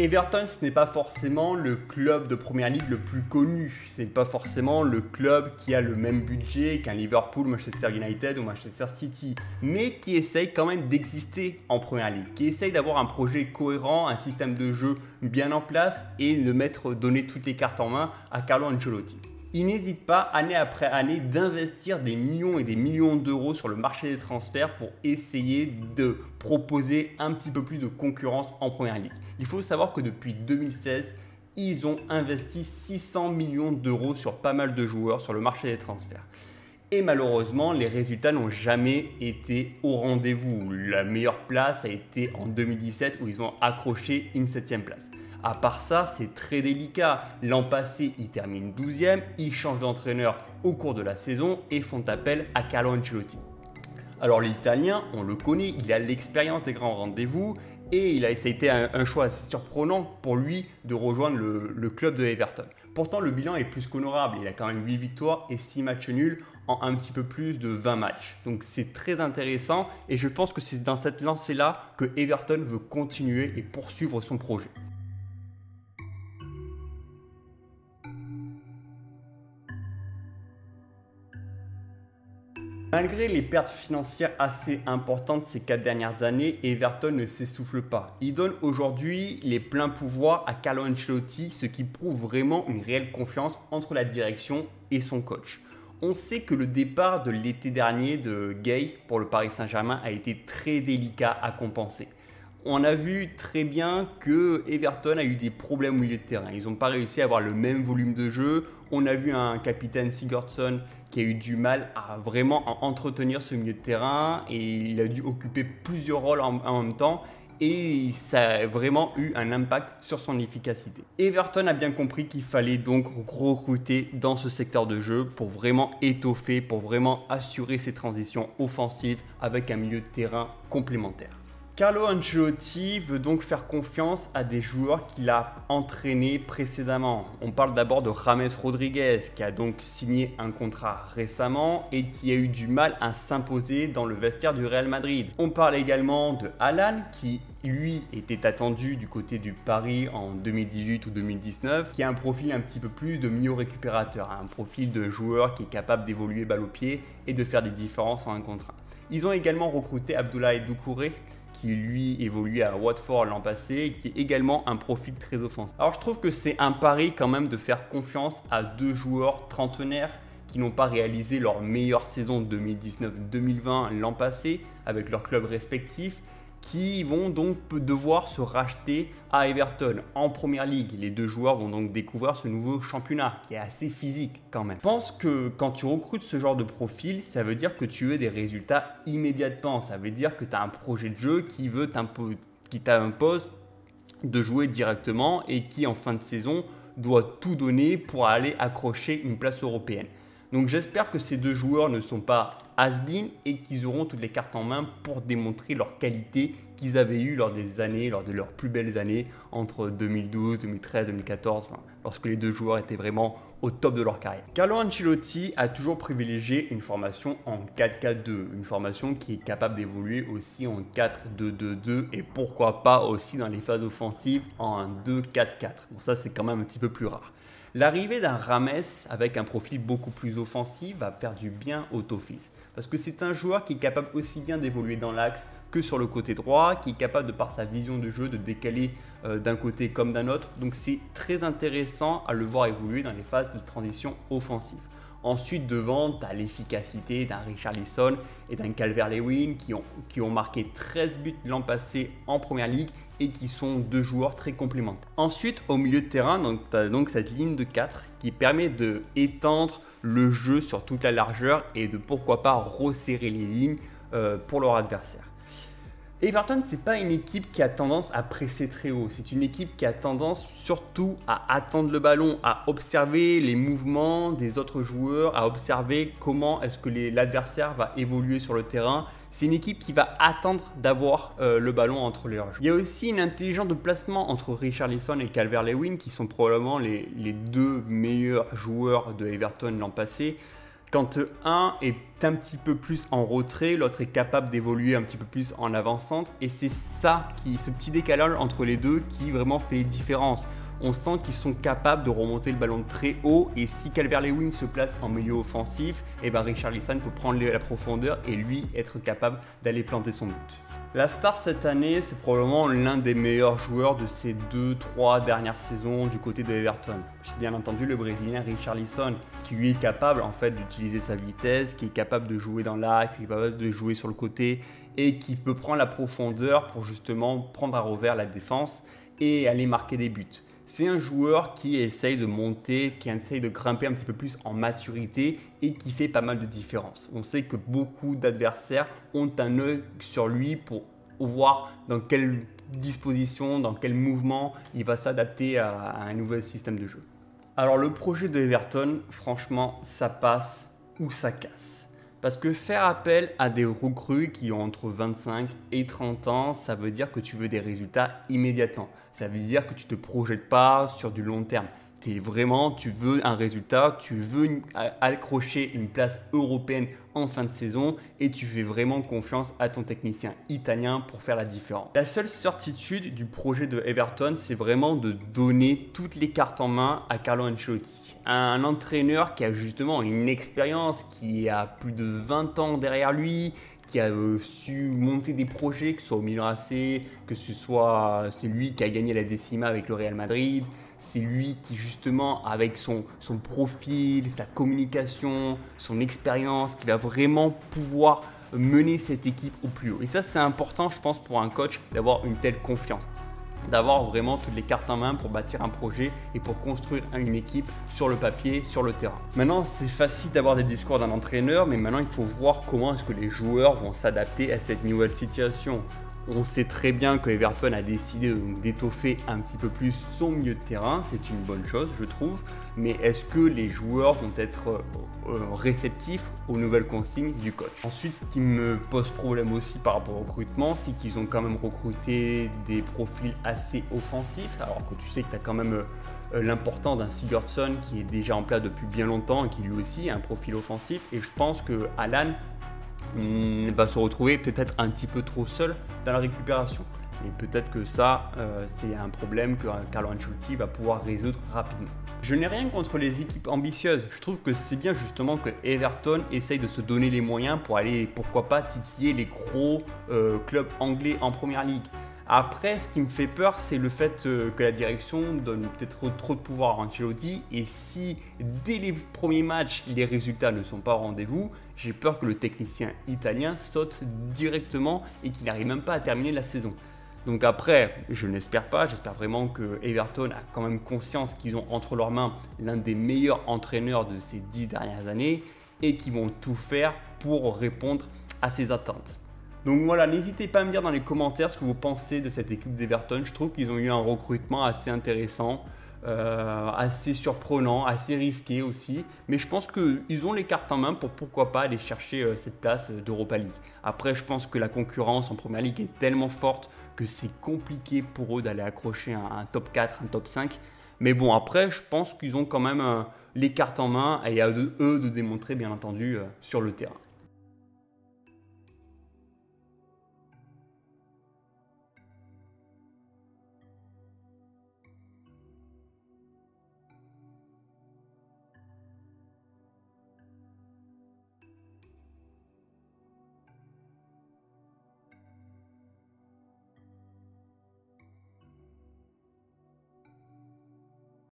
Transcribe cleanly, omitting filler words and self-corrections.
Everton, ce n'est pas forcément le club de première ligue le plus connu. Ce n'est pas forcément le club qui a le même budget qu'un Liverpool, Manchester United ou Manchester City, mais qui essaye quand même d'exister en première ligue, qui essaye d'avoir un projet cohérent, un système de jeu bien en place et de donner toutes les cartes en main à Carlo Ancelotti. Il n'hésite pas, année après année, d'investir des millions et des millions d'euros sur le marché des transferts pour essayer de proposer un petit peu plus de concurrence en première ligue. Il faut savoir que depuis 2016, ils ont investi 600 millions d'euros sur pas mal de joueurs sur le marché des transferts. Et malheureusement, les résultats n'ont jamais été au rendez-vous. La meilleure place a été en 2017 où ils ont accroché une 7e place. À part ça, c'est très délicat. L'an passé, ils terminent 12e, ils changent d'entraîneur au cours de la saison et font appel à Carlo Ancelotti. Alors l'Italien, on le connaît, il a l'expérience des grands rendez-vous et ça a été un choix assez surprenant pour lui de rejoindre le club de Everton. Pourtant, le bilan est plus qu'honorable. Il a quand même 8 victoires et 6 matchs nuls en un petit peu plus de 20 matchs. Donc c'est très intéressant et je pense que c'est dans cette lancée-là que Everton veut continuer et poursuivre son projet. Malgré les pertes financières assez importantes ces 4 dernières années, Everton ne s'essouffle pas. Il donne aujourd'hui les pleins pouvoirs à Carlo Ancelotti, ce qui prouve vraiment une réelle confiance entre la direction et son coach. On sait que le départ de l'été dernier de Gueye pour le Paris Saint-Germain a été très délicat à compenser. On a vu très bien que Everton a eu des problèmes au milieu de terrain. Ils n'ont pas réussi à avoir le même volume de jeu. On a vu un capitaine Sigurdsson qui a eu du mal à vraiment entretenir ce milieu de terrain et il a dû occuper plusieurs rôles en même temps et ça a vraiment eu un impact sur son efficacité. Everton a bien compris qu'il fallait donc recruter dans ce secteur de jeu pour vraiment étoffer, pour vraiment assurer ses transitions offensives avec un milieu de terrain complémentaire. Carlo Ancelotti veut donc faire confiance à des joueurs qu'il a entraînés précédemment. On parle d'abord de James Rodriguez qui a donc signé un contrat récemment et qui a eu du mal à s'imposer dans le vestiaire du Real Madrid. On parle également de Haaland qui lui était attendu du côté du Paris en 2018 ou 2019, qui a un profil un petit peu plus de milieu récupérateur, un profil de joueur qui est capable d'évoluer balle au pied et de faire des différences en un contre un. Ils ont également recruté Abdoulaye Doucouré qui lui évoluait à Watford l'an passé et qui est également un profil très offensif. Alors je trouve que c'est un pari quand même de faire confiance à deux joueurs trentenaires qui n'ont pas réalisé leur meilleure saison 2019-2020 l'an passé avec leurs clubs respectifs, qui vont donc devoir se racheter à Everton en première ligue. Les deux joueurs vont donc découvrir ce nouveau championnat qui est assez physique quand même. Je pense que quand tu recrutes ce genre de profil, ça veut dire que tu veux des résultats immédiatement. Ça veut dire que tu as un projet de jeu qui t'impose de jouer directement et qui en fin de saison doit tout donner pour aller accrocher une place européenne. Donc j'espère que ces deux joueurs ne sont pas has-been et qu'ils auront toutes les cartes en main pour démontrer leur qualité qu'ils avaient eues lors de leurs plus belles années entre 2012, 2013, 2014, lorsque les deux joueurs étaient vraiment au top de leur carrière. Carlo Ancelotti a toujours privilégié une formation en 4-4-2, une formation qui est capable d'évoluer aussi en 4-2-2-2 et pourquoi pas aussi dans les phases offensives en 2-4-4. Bon, ça c'est quand même un petit peu plus rare. L'arrivée d'un James avec un profil beaucoup plus offensif va faire du bien au Toffees parce que c'est un joueur qui est capable aussi bien d'évoluer dans l'axe que sur le côté droit, qui est capable de par sa vision de jeu de décaler d'un côté comme d'un autre. Donc c'est très intéressant à le voir évoluer dans les phases de transition offensive. Ensuite, devant, tu as l'efficacité d'un Richarlison et d'un Calvert-Lewin qui ont marqué 13 buts l'an passé en Première Ligue et qui sont deux joueurs très complémentaires. Ensuite, au milieu de terrain, tu as donc cette ligne de 4 qui permet d'étendre le jeu sur toute la largeur et de pourquoi pas resserrer les lignes pour leur adversaire. Everton, ce n'est pas une équipe qui a tendance à presser très haut. C'est une équipe qui a tendance surtout à attendre le ballon, à observer les mouvements des autres joueurs, à observer comment est-ce que l'adversaire va évoluer sur le terrain. C'est une équipe qui va attendre d'avoir le ballon entre les jambes. Il y a aussi une intelligence de placement entre Richarlison et Calvert-Lewin qui sont probablement les deux meilleurs joueurs de Everton l'an passé. Quand un est un petit peu plus en retrait, l'autre est capable d'évoluer un petit peu plus en avançante. Et c'est ça, ce petit décalage entre les deux qui vraiment fait différence. On sent qu'ils sont capables de remonter le ballon très haut. Et si Calvert-Lewin se place en milieu offensif, et ben Richarlison peut prendre la profondeur et lui être capable d'aller planter son but. La star cette année, c'est probablement l'un des meilleurs joueurs de ces 2-3 dernières saisons du côté de Everton. C'est bien entendu le Brésilien Richarlison qui lui est capable en fait d'utiliser sa vitesse, qui est capable de jouer dans l'axe, qui est capable de jouer sur le côté et qui peut prendre la profondeur pour justement prendre à revers la défense et aller marquer des buts. C'est un joueur qui essaye de monter, qui essaye de grimper un petit peu plus en maturité et qui fait pas mal de différences. On sait que beaucoup d'adversaires ont un œil sur lui pour voir dans quelle disposition, dans quel mouvement il va s'adapter à un nouvel système de jeu. Alors le projet de Everton, franchement, ça passe ou ça casse. Parce que faire appel à des recrues qui ont entre 25 et 30 ans, ça veut dire que tu veux des résultats immédiatement. Ça veut dire que tu ne te projettes pas sur du long terme. Tu veux un résultat, tu veux accrocher une place européenne en fin de saison et tu fais vraiment confiance à ton technicien italien pour faire la différence. La seule certitude du projet de Everton, c'est vraiment de donner toutes les cartes en main à Carlo Ancelotti. Un entraîneur qui a justement une expérience, qui a plus de 20 ans derrière lui, qui a su monter des projets, que ce soit au Milan AC, que ce soit c'est lui qui a gagné la Décima avec le Real Madrid. C'est lui qui justement, avec son profil, sa communication, son expérience, qui va vraiment pouvoir mener cette équipe au plus haut. Et ça, c'est important, je pense, pour un coach d'avoir une telle confiance. D'avoir vraiment toutes les cartes en main pour bâtir un projet et pour construire une équipe sur le papier, sur le terrain. Maintenant, c'est facile d'avoir des discours d'un entraîneur, mais maintenant, il faut voir comment est-ce que les joueurs vont s'adapter à cette nouvelle situation. On sait très bien que Everton a décidé d'étoffer un petit peu plus son milieu de terrain, c'est une bonne chose je trouve, mais est-ce que les joueurs vont être réceptifs aux nouvelles consignes du coach? Ensuite, ce qui me pose problème aussi par rapport au recrutement, c'est qu'ils ont quand même recruté des profils assez offensifs, alors que tu sais que tu as quand même l'importance d'un Sigurdsson qui est déjà en place depuis bien longtemps et qui lui aussi a un profil offensif, et je pense que Alan va se retrouver peut-être un petit peu trop seul dans la récupération. Et peut-être que ça, c'est un problème que Carlo Ancelotti va pouvoir résoudre rapidement. Je n'ai rien contre les équipes ambitieuses. Je trouve que c'est bien justement que Everton essaye de se donner les moyens pour aller, pourquoi pas, titiller les gros clubs anglais en première ligue. Après, ce qui me fait peur, c'est le fait que la direction donne peut-être trop de pouvoir à Ancelotti. Et si, dès les premiers matchs, les résultats ne sont pas au rendez-vous, j'ai peur que le technicien italien saute directement et qu'il n'arrive même pas à terminer la saison. Donc après, je n'espère pas, j'espère vraiment que Everton a quand même conscience qu'ils ont entre leurs mains l'un des meilleurs entraîneurs de ces 10 dernières années et qu'ils vont tout faire pour répondre à ces attentes. Donc voilà, n'hésitez pas à me dire dans les commentaires ce que vous pensez de cette équipe d'Everton. Je trouve qu'ils ont eu un recrutement assez intéressant, assez surprenant, assez risqué aussi. Mais je pense qu'ils ont les cartes en main pour pourquoi pas aller chercher cette place d'Europa League. Après, je pense que la concurrence en Première Ligue est tellement forte que c'est compliqué pour eux d'aller accrocher un top 4, un top 5. Mais bon, après, je pense qu'ils ont quand même les cartes en main et à eux de démontrer, bien entendu, sur le terrain.